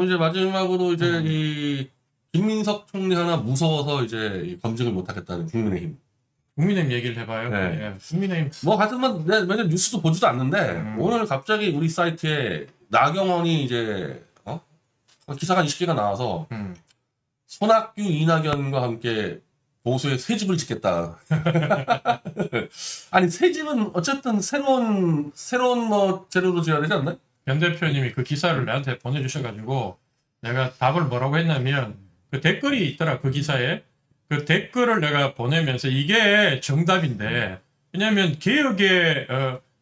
이제 마지막으로 이제 이 김민석 총리 하나 무서워서 이제 이 검증을 못하겠다는 국민의힘. 국민의힘 얘기를 해봐요. 네. 예, 국민의힘. 뭐 하여튼 뭐 매년 뉴스도 보지도 않는데 오늘 갑자기 우리 사이트에 나경원이 이제 기사가 20개가 나와서 손학규 이낙연과 함께 보수에 새 집을 짓겠다. 아니 새 집은 어쨌든 새로운 뭐 재료로 지어야 되지 않나요? 변 대표님이 그 기사를 나한테 보내주셔가지고 내가 답을 뭐라고 했냐면 그 댓글이 있더라. 그 기사에 그 댓글을 내가 보내면서 이게 정답인데, 왜냐면 개혁에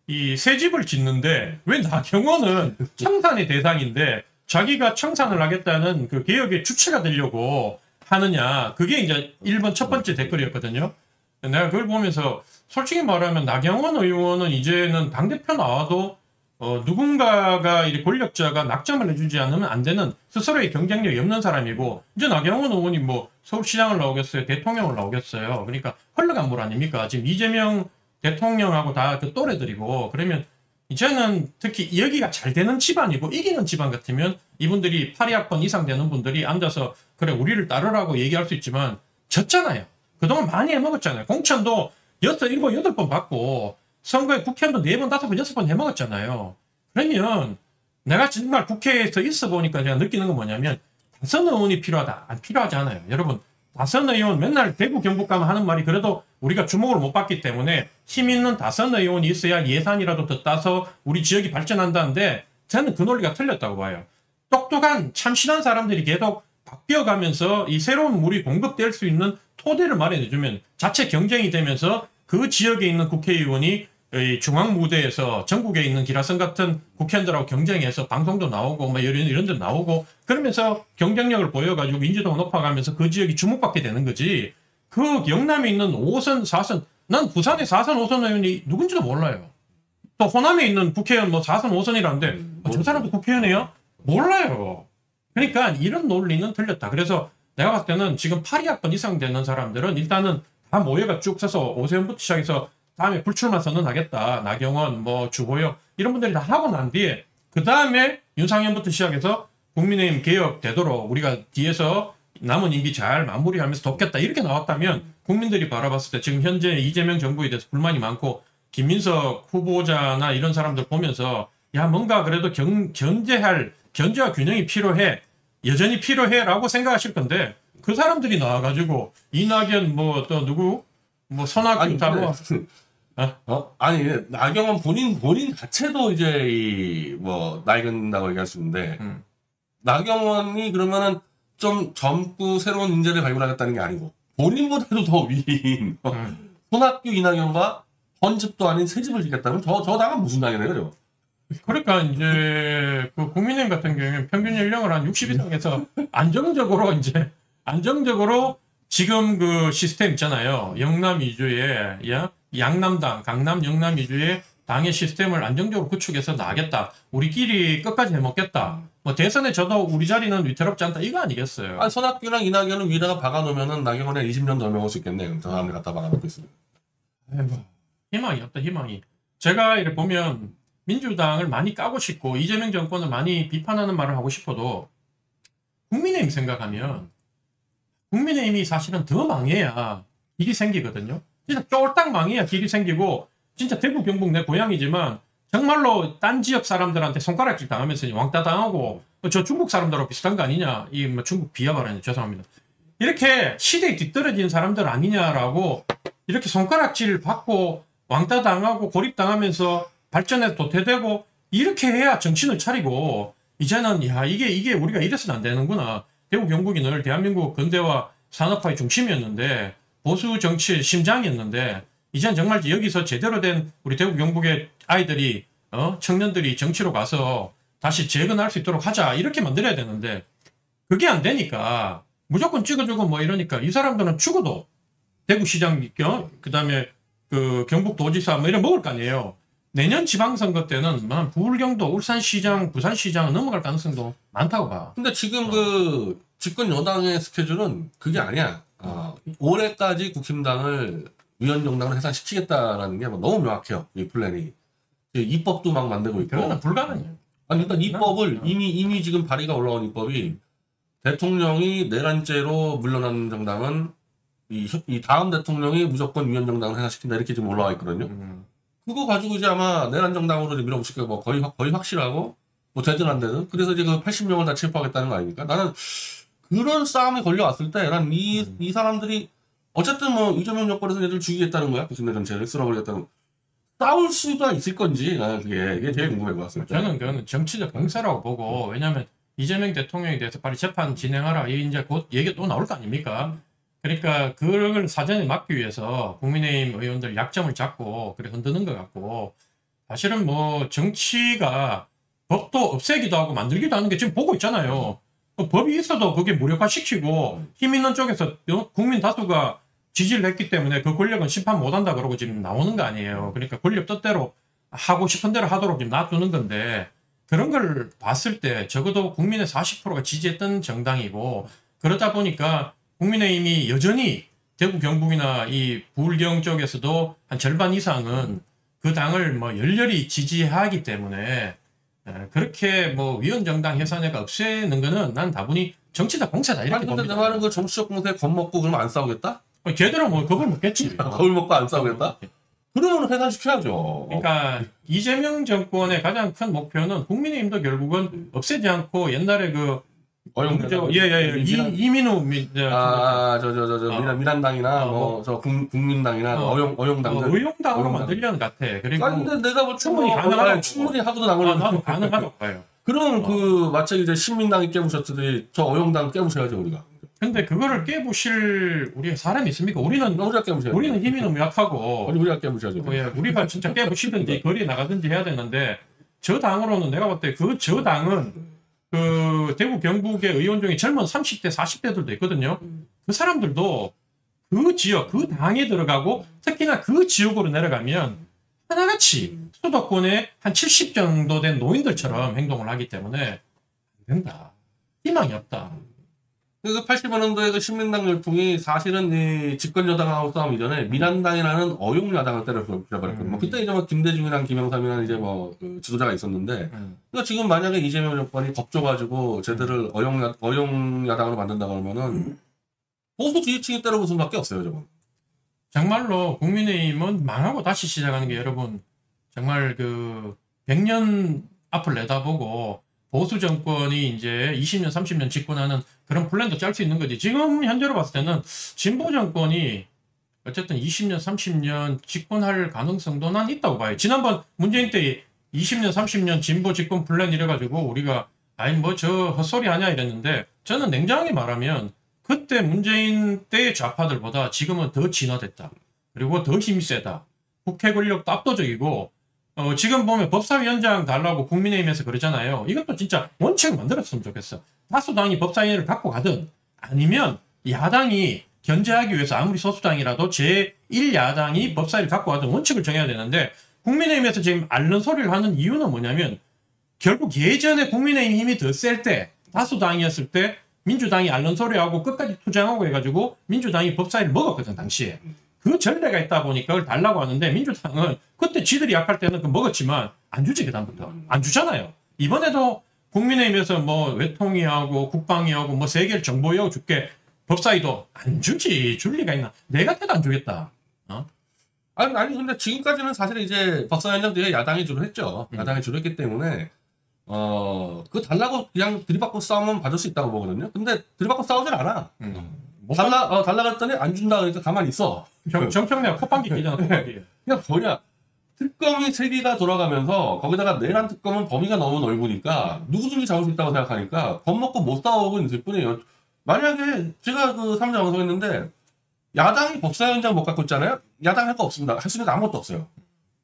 이 새 집을 짓는데 왜 나경원은 청산의 대상인데 자기가 청산을 하겠다는 그 개혁의 주체가 되려고 하느냐. 그게 이제 1번 첫 번째 댓글이었거든요. 내가 그걸 보면서 솔직히 말하면 나경원 의원은 이제는 당대표 나와도 누군가가 이 권력자가 낙점을 해주지 않으면 안 되는 스스로의 경쟁력이 없는 사람이고, 이제 나경원 의원이 뭐 서울시장을 나오겠어요, 대통령을 나오겠어요. 그러니까 흘러간 물 아닙니까? 지금 이재명 대통령하고 다 그 또래들이고, 그러면 이제는 특히 여기가 잘 되는 집안이고 이기는 집안 같으면 이분들이 8위학번 이상 되는 분들이 앉아서 그래 우리를 따르라고 얘기할 수 있지만 졌잖아요. 그동안 많이 해먹었잖아요. 공천도 6, 7, 8번 받고 선거에 국회의원도 4번, 5번, 6번 해먹었잖아요. 그러면 내가 정말 국회에서 있어 보니까 제가 느끼는 건 뭐냐면 다선 의원이 필요하다. 안 필요하지 않아요. 여러분, 다선 의원 맨날 대구 경북 가면 하는 말이 그래도 우리가 주목을 못 받기 때문에 힘 있는 다선 의원이 있어야 예산이라도 더 따서 우리 지역이 발전한다는데 저는 그 논리가 틀렸다고 봐요. 똑똑한 참신한 사람들이 계속 바뀌어가면서 이 새로운 물이 공급될 수 있는 토대를 마련해주면 자체 경쟁이 되면서 그 지역에 있는 국회의원이 중앙 무대에서 전국에 있는 기라성 같은 국회의원들하고 경쟁해서 방송도 나오고 뭐 이런 데 나오고 그러면서 경쟁력을 보여가지고 인지도가 높아가면서 그 지역이 주목받게 되는 거지. 그 영남에 있는 5선, 4선, 난 부산의 4선, 5선 의원이 누군지도 몰라요. 또 호남에 있는 국회의원 뭐 4선, 5선이라는데 저 사람도 국회의원이에요? 몰라요. 그러니까 이런 논리는 틀렸다. 그래서 내가 봤을 때는 지금 8위학번 이상 되는 사람들은 일단은 다 모여가 쭉 서서 오세훈부터 시작해서 다음에 불출마 선언하겠다. 나경원, 뭐 주호영 이런 분들이 다 하고 난 뒤에 그 다음에 윤상현부터 시작해서 국민의힘 개혁 되도록 우리가 뒤에서 남은 임기 잘 마무리하면서 돕겠다. 이렇게 나왔다면 국민들이 바라봤을 때 지금 현재 이재명 정부에 대해서 불만이 많고 김민석 후보자나 이런 사람들 보면서 야 뭔가 그래도 견제와 균형이 필요해. 여전히 필요해라고 생각하실 건데 그 사람들이 나와가지고 이낙연 뭐 또 누구 뭐 손학규 다 뭐 아니 나경원 본인 자체도 이제 이 뭐 나이 든다고 얘기할 수 있는데 나경원이 그러면은 좀 젊고 새로운 인재를 발굴하겠다는 게 아니고 본인보다도 더 위인 손학규 이낙연과 헌집도 아닌 새 집을 짓겠다면 저 당은 무슨 당이래요, 그죠? 그러니까 이제 그 국민의힘 같은 경우에는 평균 연령을 한 60 이상에서 안정적으로 지금 그 시스템 있잖아요. 영남 위주의 양남당, 강남 영남 위주의 당의 시스템을 안정적으로 구축해서 나가겠다. 우리끼리 끝까지 해먹겠다. 뭐 대선에 져도 우리 자리는 위태롭지 않다. 이거 아니겠어요? 아니 손학규랑 이낙연은 위에다가 박아놓으면은 나경원에 20년 더 먹을 수 있겠네. 그럼 저 사람들 갖다 박아놓고 있으면. 희망이 없다. 희망이. 제가 이렇게 보면 민주당을 많이 까고 싶고 이재명 정권을 많이 비판하는 말을 하고 싶어도 국민의힘 생각하면 국민의힘이 사실은 더 망해야 길이 생기거든요. 진짜 쫄딱 망해야 길이 생기고 진짜 대구 경북 내 고향이지만 정말로 딴 지역 사람들한테 손가락질 당하면서 왕따 당하고 저 중국 사람들하고 비슷한 거 아니냐. 이 뭐 중국 비하 발언이 죄송합니다. 이렇게 시대에 뒤떨어진 사람들 아니냐라고 이렇게 손가락질 받고 왕따 당하고 고립당하면서 발전에 도태되고 이렇게 해야 정신을 차리고 이제는 야 이게 우리가 이래서는 안 되는구나. 대구 경북이 늘 대한민국 근대화 산업화의 중심이었는데 보수 정치의 심장이었는데 이제는 정말 여기서 제대로 된 우리 대구 경북의 아이들이 청년들이 정치로 가서 다시 재건할 수 있도록 하자 이렇게 만들어야 되는데 그게 안 되니까 무조건 찍어주고 뭐 이러니까 이 사람들은 죽어도 대구시장 그다음에 그 경북도지사 뭐 이런 먹을 거 아니에요. 내년 지방선거 때는 부울경도 울산시장, 부산시장 넘어갈 가능성도 많다고 봐. 근데 지금 그 집권 여당의 스케줄은 그게 아니야. 올해까지 국힘당을 위헌정당을 해산시키겠다라는 게 너무 명확해요. 이 플랜이. 입법도 막 만들고 있고. 그거는 불가능해요. 아니, 그러니까 입법을 이미 지금 발의가 올라온 입법이 대통령이 내란죄로 물러난 정당은 이 다음 대통령이 무조건 위헌정당을 해산시킨다 이렇게 지금 올라와 있거든요. 그거 가지고 이제 아마 내란 정당으로 밀어붙이기가 뭐 거의 확실하고 뭐 되든 안 되든 그래서 이제 그 80명을 다 체포하겠다는 거 아닙니까? 나는 그런 싸움이 걸려왔을 때 난 이 사람들이 어쨌든 뭐 이재명 정권에서 얘들 죽이겠다는 거야. 그 군대 전체를 쓸어버리겠다는 싸울 수가 있을 건지 나는 그게 제일 궁금해 보였어요. 저는 그거는 정치적 공세라고 보고 왜냐하면 이재명 대통령에 대해서 빨리 재판 진행하라 이제 곧 얘기 또 나올 거 아닙니까? 그러니까 그걸 사전에 막기 위해서 국민의힘 의원들 약점을 잡고 그래 흔드는 것 같고 사실은 뭐 정치가 법도 없애기도 하고 만들기도 하는 게 지금 보고 있잖아요. 법이 있어도 그게 무력화시키고 힘 있는 쪽에서 국민 다수가 지지를 했기 때문에 그 권력은 심판 못한다 그러고 지금 나오는 거 아니에요. 그러니까 권력 뜻대로 하고 싶은 대로 하도록 지금 놔두는 건데 그런 걸 봤을 때 적어도 국민의 40%가 지지했던 정당이고 그러다 보니까 국민의힘이 여전히 대구 경북이나 이 부울경 쪽에서도 한 절반 이상은 그 당을 뭐 열렬히 지지하기 때문에 그렇게 뭐 위헌정당 해산회가 없애는 거는 난 다분히 정치적 공세다 이렇게 아니 근데 봅니다. 내 말은 그 정치적 공세에 겁먹고 그러면 안 싸우겠다? 제대로 뭐 겁을 먹겠지. 겁을 먹고 안 싸우겠다? 그러면 해산시켜야죠. 그러니까 이재명 정권의 가장 큰 목표는 국민의힘도 결국은 없애지 않고 옛날에 그 이민우 민한당이나 뭐 저 국민당이나 어용당들 의용당으로 만들려는 것 같아. 그리고 아니 근데 내가 뭐 충분히 가능하다고 충분히 하고도 나오는 나도 가능하다고 봐요. 그럼 그 마치 이제 신민당이 깨부셨듯이 저 어용당 깨부셔야죠 우리가. 근데 그거를 깨부실 우리가 사람이 있습니까? 우리가 깨부셔야죠. 우리는 힘이 너무 약하고 우리가 깨부셔야죠. 우리가 진짜 깨부시든지 거리에 나가든지 해야 되는데 저 당으로는 내가 볼 때 저 당은 그 대구 경북의 의원 중에 젊은 30대 40대들도 있거든요. 그 사람들도 그 지역 그 당에 들어가고 특히나 그 지역으로 내려가면 하나같이 수도권에 한 70 정도 된 노인들처럼 행동을 하기 때문에 안 된다. 희망이 없다. 그 80년도에 그 신민당 열풍이 사실은 이 집권 여당하고 싸움 이전에 민한당이라는 어용 야당을 때려버렸거든요. 뭐 그때 이제 뭐 김대중이랑 김영삼이라는 이제 뭐그 지도자가 있었는데, 그러니까 지금 만약에 이재명 정권이 겁줘가지고 제대로 어용 야당으로 만든다 그러면은 보수 지지층이 때려볼 수밖에 없어요, 저건. 정말로 국민의힘은 망하고 다시 시작하는 게 여러분 정말 그 100년 앞을 내다보고. 보수 정권이 이제 20년, 30년 집권하는 그런 플랜도 짤 수 있는 거지. 지금 현재로 봤을 때는 진보 정권이 어쨌든 20년, 30년 집권할 가능성도 난 있다고 봐요. 지난번 문재인 때 20년, 30년 진보 집권 플랜 이래가지고 우리가 아니 뭐 저 헛소리 하냐 이랬는데 저는 냉정하게 말하면 그때 문재인 때의 좌파들보다 지금은 더 진화됐다. 그리고 더 힘이 세다. 국회 권력도 압도적이고 지금 보면 법사위원장 달라고 국민의힘에서 그러잖아요. 이것도 진짜 원칙을 만들었으면 좋겠어. 다수당이 법사위원을 갖고 가든 아니면 야당이 견제하기 위해서 아무리 소수당이라도 제1야당이 법사위를 갖고 가든 원칙을 정해야 되는데 국민의힘에서 지금 앓는 소리를 하는 이유는 뭐냐면 결국 예전에 국민의힘 힘이 더 셀 때 다수당이었을 때 민주당이 앓는 소리하고 끝까지 투쟁하고 해가지고 민주당이 법사위를 먹었거든 당시에. 그 전례가 있다 보니까 그걸 달라고 하는데 민주당은 그때 지들이 약할 때는 그 먹었지만 안 주지 그다음부터 안 주잖아요. 이번에도 국민의힘에서 뭐 외통위하고 국방위하고 뭐 세 개를 정보위하고 줄게 법사위도 안 주지. 줄 리가 있나. 내 같아도 안 주겠다. 아니 근데 지금까지는 사실 이제 법사위원장 뒤에 야당이 주로 했죠. 야당이 주로 했기 때문에 그거 달라고 그냥 들이받고 싸우면 받을 수 있다고 보거든요. 근데 들이받고 싸우질 않아. 달라 그랬더니 안 준다 그러니까 가만히 있어. 정청래가 콧방귀 끼잖아, 콧방귀. 그냥 뭐냐. 특검이 3개가 돌아가면서 거기다가 내란 특검은 범위가 너무 넓으니까 누구든지 잡을 수 있다고 생각하니까 겁먹고 못 싸우고 있을 뿐이에요. 만약에 제가 그 사무장 방송했는데 야당이 법사위원장 못 갖고 있잖아요. 야당 할 거 없습니다. 할 수 있는 게 아무것도 없어요.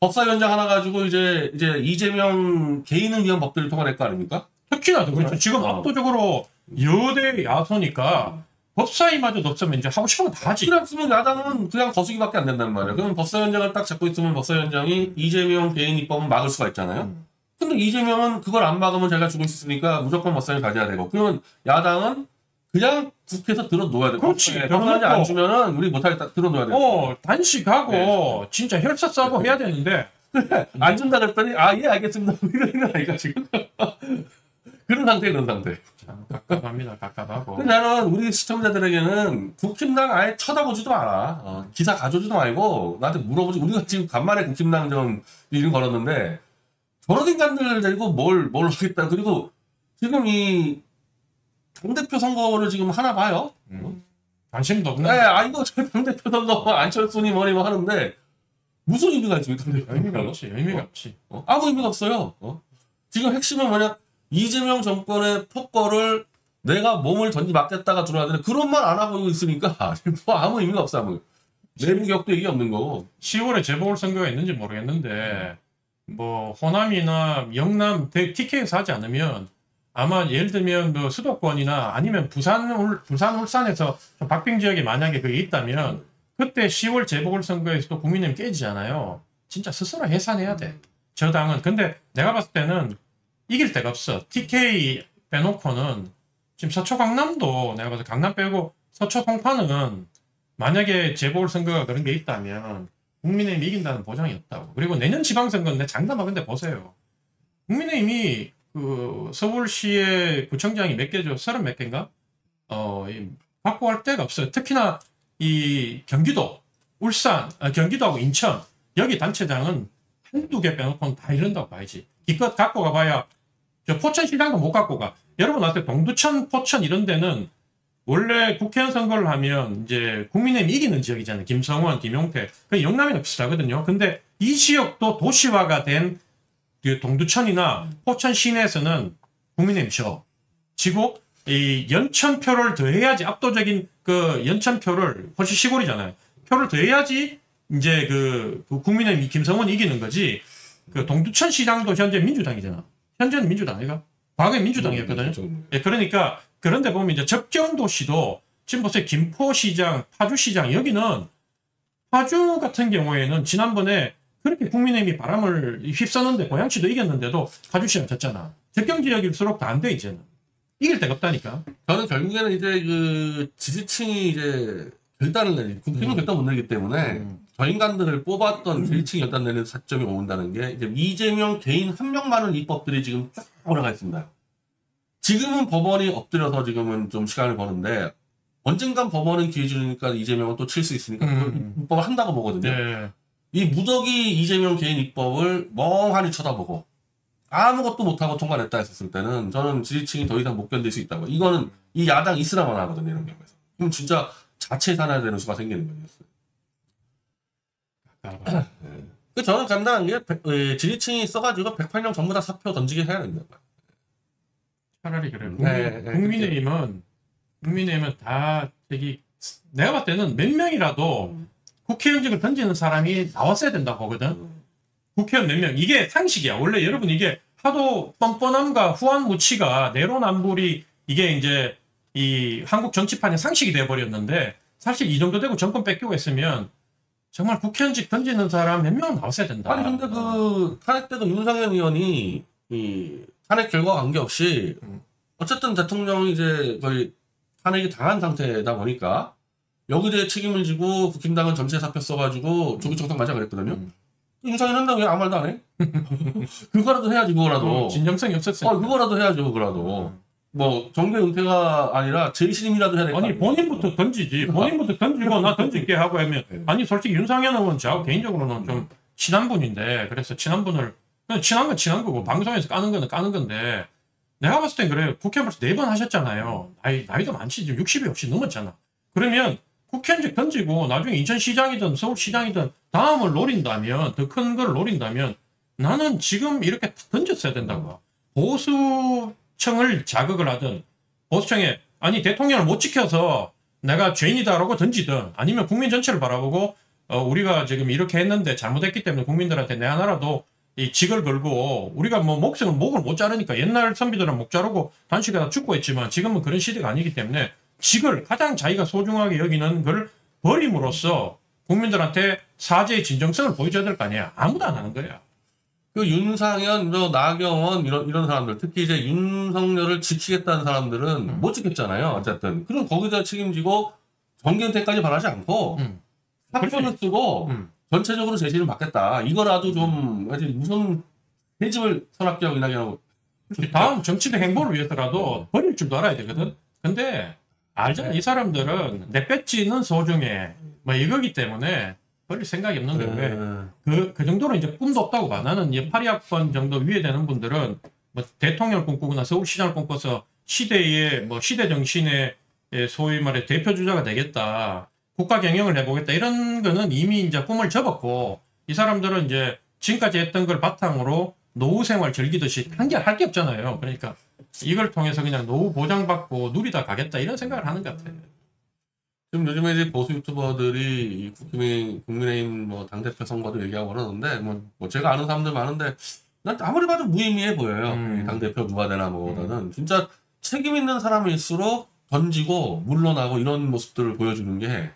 법사위원장 하나 가지고 이제 이재명 개인을 위한 법들을 통과할 거 아닙니까? 특히나 그렇죠. 지금 압도적으로 여대 야소니까 법사위마저도 없으면 이제 하고 싶은 거 다 하지. 그랬으면 야당은 그냥 거수기밖에 안 된다는 말이에요. 그러면 법사위원장을 딱 잡고 있으면 법사위원장이 이재명 개인 입법은 막을 수가 있잖아요. 근데 이재명은 그걸 안 막으면 자기가 죽을 수 있으니까 무조건 법사위 가져야 되고. 그러면 야당은 그냥 국회에서 들어놓아야 되고. 그렇지. 법사위원장 안 주면은 우리 못하겠다. 들어놓아야 되고. 단식하고 진짜 혈사 싸고 해야 되는데 안 준다 그랬더니 예 알겠습니다. 이러는 아이가 지금 그런 상태 그런 상태. 참 갑갑합니다. 갑갑하고. 근데 나는 우리 시청자들에게는 국힘당 아예 쳐다보지도 마라. 기사 가져오지도 말고 나한테 물어보지. 우리가 지금 간만에 국힘당 좀 이름 걸었는데 저런 인간들 데리고 뭘 하겠다. 그리고 지금 이 당대표 선거를 지금 하나 봐요. 관심도 없는. 네, 이거 저 당대표 선거 안철수니 뭐니 뭐 하는데 무슨 의미가 있습니까? 의미가 없지. 의미가 없지. 아무 의미가 없어요. 지금 핵심은 뭐냐? 이재명 정권의 폭거를 내가 몸을 맞겠다가 들어야 되는데 그런 말 안 하고 있으니까 뭐 아무 의미가 없어. 아무. 내부 격도 얘기 없는 거고. 10월에 재보궐선거가 있는지 모르겠는데 뭐 호남이나 영남 TK에서 하지 않으면 아마 예를 들면 뭐 수도권이나 아니면 부산 울산에서 박빙 지역에 만약에 그게 있다면 그때 10월 재보궐선거에서도 국민의힘 깨지잖아요. 진짜 스스로 해산해야 돼. 저 당은. 근데 내가 봤을 때는 이길 데가 없어. TK 빼놓고는 지금 서초 강남도 내가 봐서 강남 빼고 서초 송파는 만약에 재보궐선거가 그런 게 있다면 국민의힘이 이긴다는 보장이 없다고. 그리고 내년 지방선거는 내 장담하 근데 보세요. 국민의힘이 그 서울시의 구청장이 몇 개죠? 30 몇 개인가? 확보할 데가 없어요. 특히나 이 경기도, 울산, 경기도하고 인천 여기 단체장은 한두 개 빼놓고는 다 이런다고 봐야지. 기껏 갖고 가봐야 저 포천시장도 못 갖고 가. 여러분 아세요? 동두천, 포천 이런 데는 원래 국회의원 선거를 하면 이제 국민의힘이 이기는 지역이잖아요. 김성원, 김용태. 그 영남이랑 비슷하거든요. 근데 이 지역도 도시화가 된 그 동두천이나 포천 시내에서는 국민의힘 지고 이 연천표를 더해야지 압도적인 그 연천표를 훨씬 시골이잖아요. 표를 더해야지 이제 그 국민의힘 김성원이 이기는 거지. 그 동두천 시장도 현재 민주당이잖아. 현재는 민주당 아이가? 과거에 민주당이었거든요. 예, 그러니까 그런데 보면 이제 접경 도시도 지금 보세요. 김포시장, 파주시장 여기는 파주 같은 경우에는 지난번에 그렇게 국민의힘이 바람을 휩싸는데 고양시도 이겼는데도 파주시장 졌잖아. 접경 지역일수록 다 안 돼 이제는. 이길 데가 없다니까. 저는 결국에는 이제 그 지지층이 이제 결단을 내리, 국힘은 결단 못 내기 때문에 저 인간들을 뽑았던 지지층이 결단 내는 사점이 온다는 게 이제 이재명 개인 한 명만은 입법들이 지금 쫙 올라가 있습니다. 지금은 법원이 엎드려서 지금은 좀 시간을 버는데 언젠간 법원은 기회 주니까 이재명은 또 칠 수 있으니까 입법을 한다고 보거든요. 네. 이 무더기 이재명 개인 입법을 멍하니 쳐다보고 아무것도 못하고 통과냈다 했었을 때는 저는 지지층이 더 이상 못 견딜 수 있다고. 이거는 이 야당 있으라만 하거든요. 이런 경우에서. 그럼 진짜 자체 산화야 되는 수가 생기는 거였어요. 저는 간단한 게 지지층이 써가지고 108명 전부 다 사표 던지게 해야 된다. 차라리 그래. 네, 국민의힘은 다 저기 내가 봤을 때는 몇 명이라도 국회의원직을 던지는 사람이 나왔어야 된다고 보거든. 국회의원 몇 명. 이게 상식이야. 원래 여러분 이게 하도 뻔뻔함과 후한무치가 내로남불이 이게 이제 이 한국 정치판의 상식이 돼버렸는데 사실 이 정도 되고 정권 뺏기고 했으면 정말 국회의원직 던지는 사람 몇 명 나왔어야 된다. 아니 근데 그 탄핵 때도 윤석열 의원이 이 탄핵 결과 관계없이 어쨌든 대통령이 이제 거의 탄핵이 당한 상태다 보니까 여기에 대해 책임을 지고 국힘당은 전체 사표 써가지고 조기청탁 맞아 그랬거든요. 윤석열 한다고 왜 아무 말도 안 해? 그거라도 해야지 그거라도. 진정성이 없었어요. 그거라도 해야죠 그거라도. 뭐 정계 은퇴가 아니라 재신임이라도 해야 될 거 아니 아니에요. 본인부터 던지지. 본인부터 던지고 나 던질게 하고 하면 아니 솔직히 윤상현 의원 저하고 개인적으로는 좀 친한 분인데 그래서 친한 분을 그냥 친한 건 친한 거고 방송에서 까는 거는 까는 건데 내가 봤을 땐 그래. 국회 벌써 4번 하셨잖아요. 나이도 많지. 지금 60이 혹시 넘었잖아. 그러면 국회의원직 던지고 나중에 인천시장이든 서울시장이든 다음을 노린다면 더 큰 걸 노린다면 나는 지금 이렇게 던졌어야 된다고. 보수청을 자극을 하든 보수청에 아니 대통령을 못 지켜서 내가 죄인이다라고 던지든 아니면 국민 전체를 바라보고 우리가 지금 이렇게 했는데 잘못했기 때문에 국민들한테 내 하나라도 이 직을 걸고 우리가 뭐 목을 못 자르니까 옛날 선비들은 목 자르고 단식하다 죽고 했지만 지금은 그런 시대가 아니기 때문에 직을 가장 자기가 소중하게 여기는 걸 버림으로써 국민들한테 사죄의 진정성을 보여줘야 될 거 아니야. 아무도 안 하는 거야. 그 윤상현, 나경원 이런 사람들 특히 이제 윤석열을 지키겠다는 사람들은 못 지켰잖아요. 어쨌든 그럼 거기다 책임지고 정계은퇴까지 바라지 않고 사표는 쓰고 전체적으로 제시는 받겠다. 이거라도 좀 무슨 해집을 선악기하고 이낙연하고 다음 정치적 행보를 위해서라도 버릴 줄도 알아야 되거든. 근데 알잖아. 이 사람들은 내 배지는 소중해. 뭐 이거기 때문에 버릴 생각이 없는데 왜? 그 정도로 이제 꿈도 없다고 봐. 나는 이제 8위학번 정도 위에 되는 분들은 뭐 대통령을 꿈꾸거나 서울시장을 꿈꿔서 시대의 뭐 시대 정신의 소위 말해 대표 주자가 되겠다. 국가 경영을 해보겠다. 이런 거는 이미 이제 꿈을 접었고 이 사람들은 이제 지금까지 했던 걸 바탕으로 노후 생활 즐기듯이 한 게 할 게 없잖아요. 그러니까 이걸 통해서 그냥 노후 보장받고 누리다 가겠다 이런 생각을 하는 것 같아요. 지금 요즘에 이제 보수 유튜버들이 이 국민의힘 뭐 당대표 선거도 얘기하고 그러는데 뭐 제가 아는 사람들 많은데 난 아무리 봐도 무의미해 보여요. 당대표 누가 되나 뭐보다는 진짜 책임 있는 사람일수록 던지고 물러나고 이런 모습들을 보여주는 게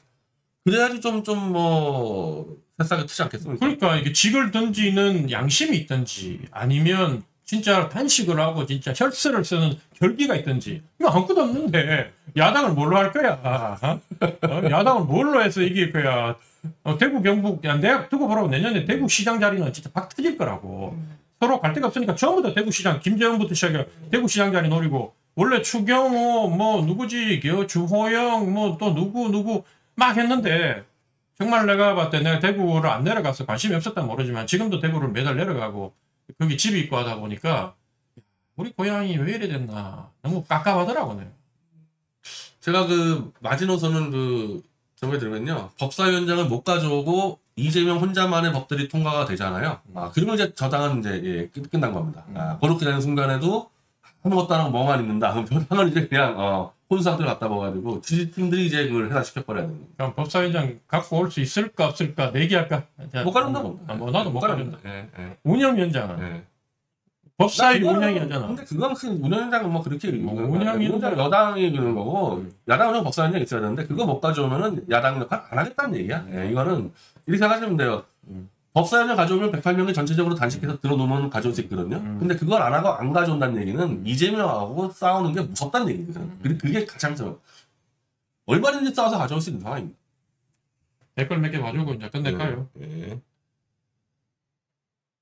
그래야지 좀 뭐 새싹이 트지 않겠습니까? 그러니까 이게 직을 던지는 양심이 있든지 아니면 진짜 단식을 하고 진짜 혈세를 쓰는 결기가 있든지 이거 아무것도 없는데 야당을 뭘로 할 거야? 야당을 뭘로 해서 이길 거야? 대구 경북 야 내가 두고 보라고 내년에 대구 시장 자리는 진짜 박 터질 거라고. 서로 갈 데가 없으니까 전부 다 대구 시장 김재형부터 시작해 대구 시장 자리 노리고 원래 추경호 뭐 누구지 주호영 뭐 또 누구 막 했는데 정말 내가 봤을 때 내가 대구를 안 내려가서 관심이 없었다면 모르지만 지금도 대구를 매달 내려가고 거기 집이 있고 하다 보니까 우리 고향이 왜 이래 됐나 너무 깝깝하더라고. 제가 그 마지노선은 그 정부에 들면요 법사위원장을 못 가져오고 이재명 혼자만의 법들이 통과가 되잖아요. 그러면 이제 저당은 이제 끝난 겁니다. 그렇게 되는 순간에도 아무것도 안 하고 멍만 있는다. 그럼 저당은 이제 그냥 혼수상태로 갖다 먹어가지고 지지팀들이 이제 그걸 해산시켜버려야 됩니다. 그럼 법사위원장 갖고 올 수 있을까 없을까 내기할까? 못 가른다 봅니다. 뭐 나도 못 가른다. 예. 운영위원장은 법사위 운영위원장은 근데 그건 운영위원장은 뭐 그렇게 운영위원장 여당이 그러는 거고 야당은 법사위원장 있어야 되는데 그거 못 가져오면은 야당 역할 안 하겠다는 얘기야. 이거는 이렇게 생각하시면 돼요. 법사위원장 가져오면 108명이 전체적으로 단식해서 들어놓으면 가져올 수 있거든요. 근데 그걸 안 하고 안 가져온다는 얘기는 이재명하고 싸우는 게 무섭다는 얘기거든요. 그게 가장 얼마든지 싸워서 가져올 수 있는 상황입니다. 댓글 몇 개 봐주고 이제 끝낼까요? 네.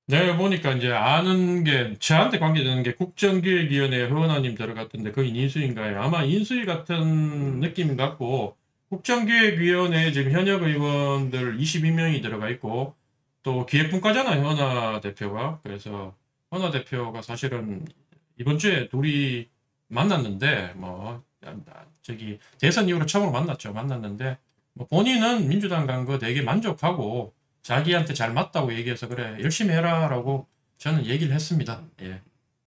내가 보니까 이제 아는 게 저한테 관계되는 게 국정기획위원회 허은하님 들어갔던데 거기 인수인가요? 아마 인수위 같은 느낌 같고 국정기획위원회에 지금 현역 의원들 22명이 들어가 있고 또 기획분과잖아요, 허나 대표가. 그래서 허나 대표가 사실은 이번 주에 둘이 만났는데 저기 대선 이후로 처음으로 만났는데 뭐 본인은 민주당 간 거 되게 만족하고 자기한테 잘 맞다고 얘기해서 그래 열심히 해라라고 저는 얘기를 했습니다. 예.